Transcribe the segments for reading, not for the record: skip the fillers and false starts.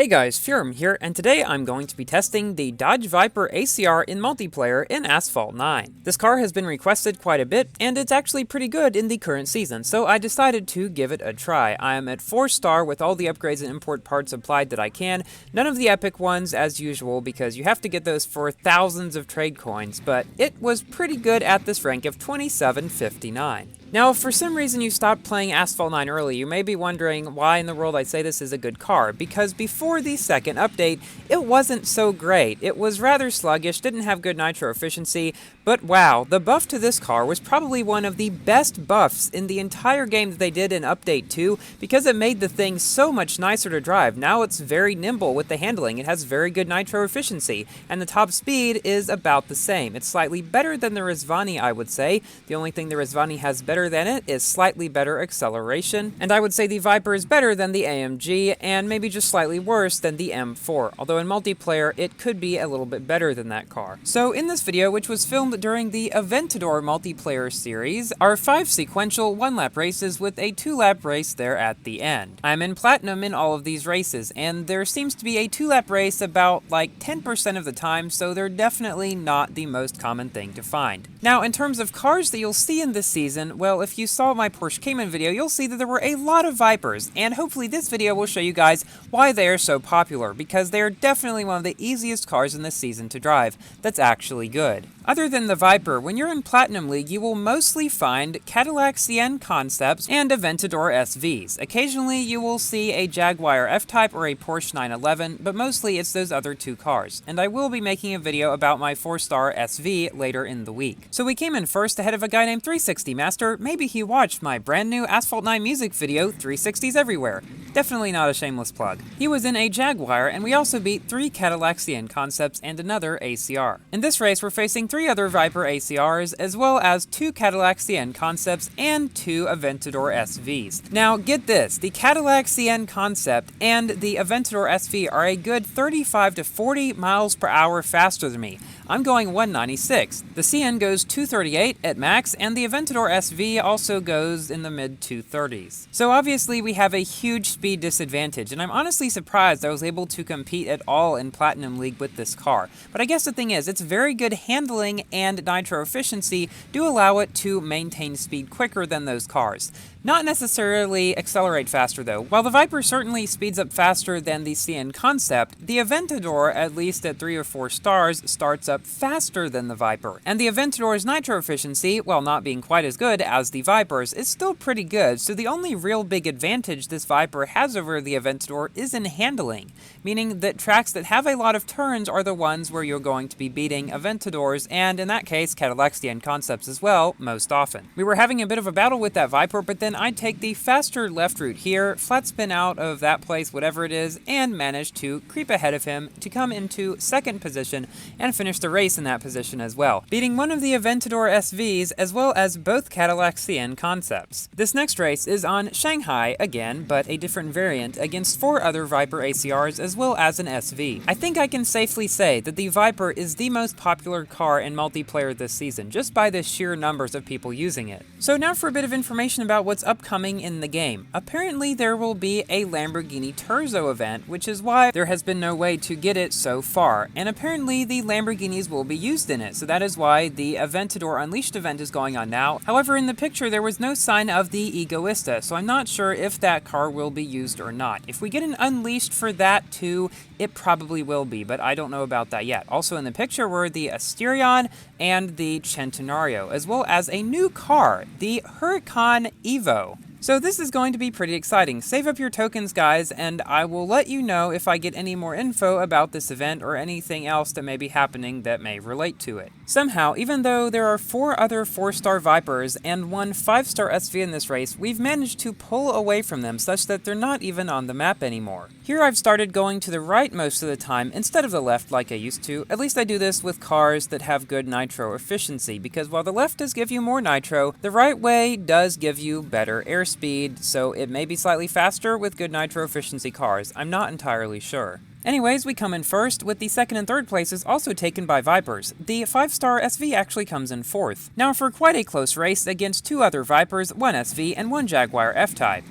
Hey guys, Furum here, and today I'm going to be testing the Dodge Viper ACR in multiplayer in Asphalt 9. This car has been requested quite a bit, and it's actually pretty good in the current season, so I decided to give it a try. I am at 4-star with all the upgrades and import parts applied that I can, none of the epic ones as usual because you have to get those for thousands of trade coins, but it was pretty good at this rank of 2759. Now, if for some reason you stopped playing Asphalt 9 early, you may be wondering why in the world I say this is a good car, because before the second update, it wasn't so great. It was rather sluggish, didn't have good nitro efficiency, but wow, the buff to this car was probably one of the best buffs in the entire game that they did in Update 2, because it made the thing so much nicer to drive. Now it's very nimble with the handling, it has very good nitro efficiency, and the top speed is about the same. It's slightly better than the Rizvani, I would say. The only thing the Rizvani has better than it is slightly better acceleration, and I would say the Viper is better than the AMG and maybe just slightly worse than the M4, although in multiplayer it could be a little bit better than that car. So in this video, which was filmed during the Aventador multiplayer series, are 5 sequential 1-lap races with a 2-lap race there at the end. I'm in Platinum in all of these races, and there seems to be a 2-lap race about like 10% of the time, so they're definitely not the most common thing to find. Now, in terms of cars that you'll see in this season, well, if you saw my Porsche Cayman video, you'll see that there were a lot of Vipers, and hopefully this video will show you guys why they are so popular, because they are definitely one of the easiest cars in this season to drive that's actually good. Other than the Viper, when you're in Platinum League, you will mostly find Cadillac CN Concepts and Aventador SVs. Occasionally, you will see a Jaguar F-Type or a Porsche 911, but mostly it's those other two cars. And I will be making a video about my 4-star SV later in the week. So we came in first ahead of a guy named 360 Master. Maybe he watched my brand new Asphalt 9 music video, 360s Everywhere. Definitely not a shameless plug. He was in a Jaguar, and we also beat 3 Cadillac CN Concepts and another ACR. In this race, we're facing 3 other Viper ACRs, as well as 2 Cadillac CN Concepts and 2 Aventador SVs. Now, get this, the Cadillac CN Concept and the Aventador SV are a good 35 to 40 miles per hour faster than me. I'm going 196. The CN goes 238 at max, and the Aventador SV also goes in the mid-230s. So obviously we have a huge speed disadvantage, and I'm honestly surprised I was able to compete at all in Platinum League with this car. But I guess the thing is, it's very good handling and nitro efficiency do allow it to maintain speed quicker than those cars. Not necessarily accelerate faster though. While the Viper certainly speeds up faster than the CN Concept, the Aventador, at least at 3 or 4 stars, starts up faster than the Viper. And the Aventador's nitro efficiency, while not being quite as good as the Viper's, is still pretty good, so the only real big advantage this Viper has over the Aventador is in handling, meaning that tracks that have a lot of turns are the ones where you're going to be beating Aventadors, and in that case, Cadillac CN Concepts as well, most often. We were having a bit of a battle with that Viper, but then I take the faster left route here, flat spin out of that place, whatever it is, and manage to creep ahead of him to come into second position and finish the race in that position as well, beating one of the Aventador SVs as well as both Cadillac CN Concepts. This next race is on Shanghai again, but a different variant against 4 other Viper ACRs as well as an SV. I think I can safely say that the Viper is the most popular car in multiplayer this season, just by the sheer numbers of people using it. So now for a bit of information about what's upcoming in the game. Apparently there will be a Lamborghini Terzo event, which is why there has been no way to get it so far, and apparently the Lamborghinis will be used in it, so that is why the Aventador Unleashed event is going on now. However, in the picture there was no sign of the Egoista, so I'm not sure if that car will be used or not. If we get an Unleashed for that too, it probably will be, but I don't know about that yet. Also in the picture were the Asterion and the Centenario, as well as a new car, the Huracan Evo. So this is going to be pretty exciting. Save up your tokens, guys, and I will let you know if I get any more info about this event or anything else that may be happening that may relate to it. Somehow, even though there are 4 other 4-star Vipers and 1 5-star SV in this race, we've managed to pull away from them such that they're not even on the map anymore. Here I've started going to the right most of the time instead of the left like I used to. At least I do this with cars that have good nitro efficiency, because while the left does give you more nitro, the right way does give you better airspeed, so it may be slightly faster with good nitro efficiency cars. I'm not entirely sure. Anyways, we come in first, with the second and third places also taken by Vipers. The 5-star SV actually comes in fourth. Now for quite a close race against 2 other Vipers, 1 SV and 1 Jaguar F-Type.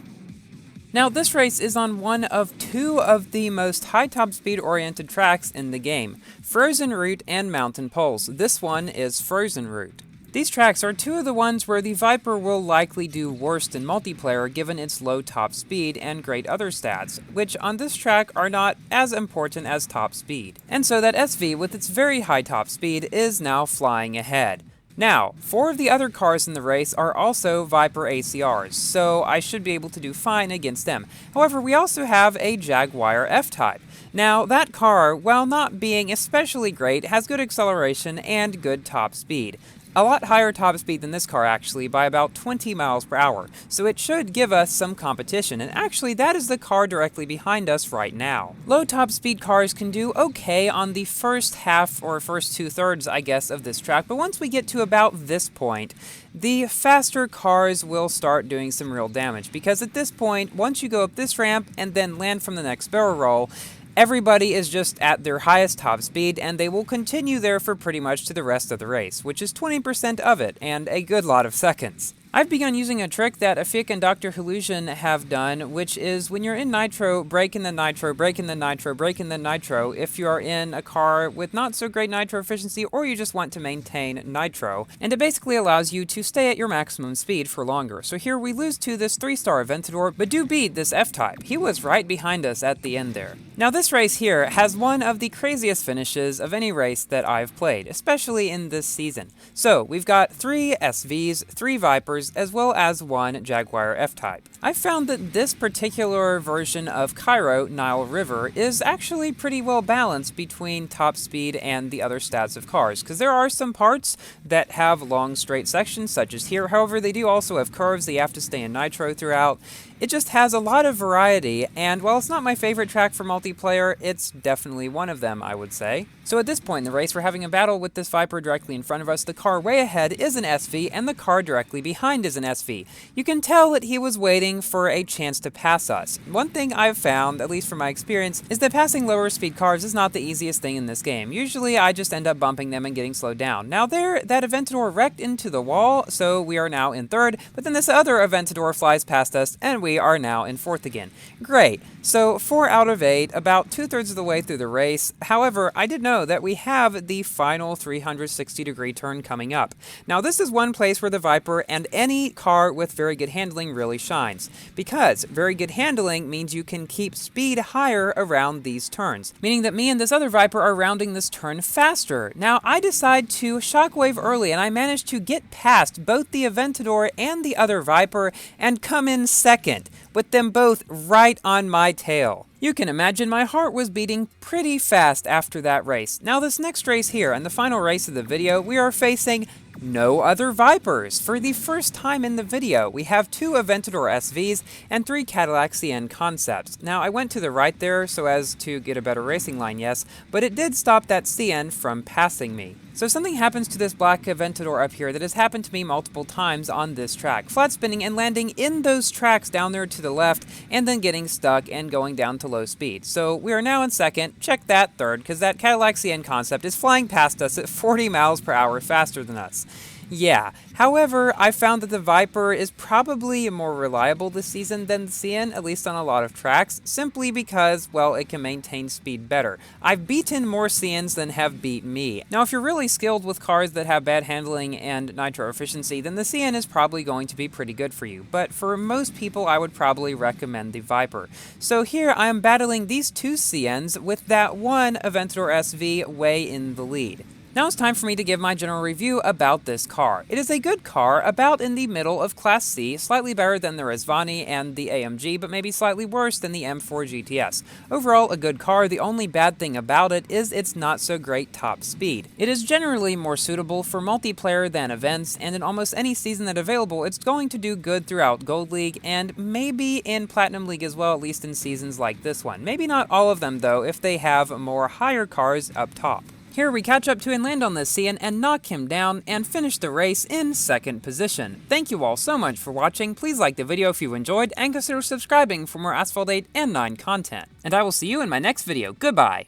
Now, this race is on one of two of the most high top speed oriented tracks in the game, Frozen Route and Mountain Poles. This one is Frozen Route. These tracks are two of the ones where the Viper will likely do worst in multiplayer given its low top speed and great other stats, which on this track are not as important as top speed. And so that SV with its very high top speed is now flying ahead. Now, 4 of the other cars in the race are also Viper ACRs, so I should be able to do fine against them. However, we also have a Jaguar F-Type. Now, that car, while not being especially great, has good acceleration and good top speed. A lot higher top speed than this car actually, by about 20 miles per hour, so it should give us some competition, and actually that is the car directly behind us right now. Low top speed cars can do okay on the first half, or first 2/3, I guess, of this track, but once we get to about this point, the faster cars will start doing some real damage, because at this point, once you go up this ramp and then land from the next barrel roll, everybody is just at their highest top speed, and they will continue there for pretty much to the rest of the race, which is 20% of it, and a good lot of seconds. I've begun using a trick that Afik and Dr. Hallusion have done, which is when you're in nitro, brake in the nitro, brake in the nitro, brake in the nitro, if you are in a car with not so great nitro efficiency or you just want to maintain nitro, and it basically allows you to stay at your maximum speed for longer. So here we lose to this 3-star Aventador, but do beat this F-Type. He was right behind us at the end there. Now this race here has one of the craziest finishes of any race that I've played, especially in this season. So we've got 3 SVs, 3 Vipers, as well as 1 Jaguar F-Type. I found that this particular version of Cairo, Nile River, is actually pretty well balanced between top speed and the other stats of cars, because there are some parts that have long straight sections, such as here. However, they do also have curves that you have to stay in nitro throughout. It just has a lot of variety, and while it's not my favorite track for multiplayer, it's definitely one of them, I would say. So at this point in the race, we're having a battle with this Viper directly in front of us. The car way ahead is an SV, and the car directly behind is an SV. You can tell that he was waiting for a chance to pass us. One thing I've found, at least from my experience, is that passing lower speed cars is not the easiest thing in this game. Usually I just end up bumping them and getting slowed down. Now there, that Aventador wrecked into the wall, so we are now in 3rd, but then this other Aventador flies past us, and we are now in 4th again. Great. So 4 out of 8, about 2/3 of the way through the race. However, I did know that we have the final 360-degree turn coming up. Now this is one place where the Viper and any car with very good handling really shines, because very good handling means you can keep speed higher around these turns, meaning that me and this other Viper are rounding this turn faster. Now I decide to shockwave early, and I managed to get past both the Aventador and the other Viper and come in 2nd, with them both right on my tail. You can imagine my heart was beating pretty fast after that race. Now this next race here, and the final race of the video, we are facing no other Vipers. For the first time in the video, we have 2 Aventador SVs and 3 Cadillac CN Concepts. Now I went to the right there so as to get a better racing line, yes, but it did stop that CN from passing me. So something happens to this black Aventador up here that has happened to me multiple times on this track, flat spinning and landing in those tracks down there to the left, and then getting stuck and going down to low speed. So we are now in 2nd, check that 3rd, because that Cadillac CN Concept is flying past us at 40 miles per hour faster than us. Yeah, however, I found that the Viper is probably more reliable this season than the CN, at least on a lot of tracks, simply because, well, it can maintain speed better. I've beaten more CNs than have beat me. Now, if you're really skilled with cars that have bad handling and nitro efficiency, then the CN is probably going to be pretty good for you, but for most people, I would probably recommend the Viper. So here, I am battling these 2 CNs with that one Aventador SV way in the lead. Now it's time for me to give my general review about this car. It is a good car, about in the middle of Class C, slightly better than the Rezvani and the AMG, but maybe slightly worse than the M4 GTS. Overall, a good car. The only bad thing about it is its not so great top speed. It is generally more suitable for multiplayer than events, and in almost any season that's available, it's going to do good throughout Gold League, and maybe in Platinum League as well, at least in seasons like this one. Maybe not all of them, though, if they have more higher cars up top. Here we catch up to and land on this CN and knock him down and finish the race in 2nd position. Thank you all so much for watching. Please like the video if you enjoyed and consider subscribing for more Asphalt 8 and 9 content. And I will see you in my next video. Goodbye!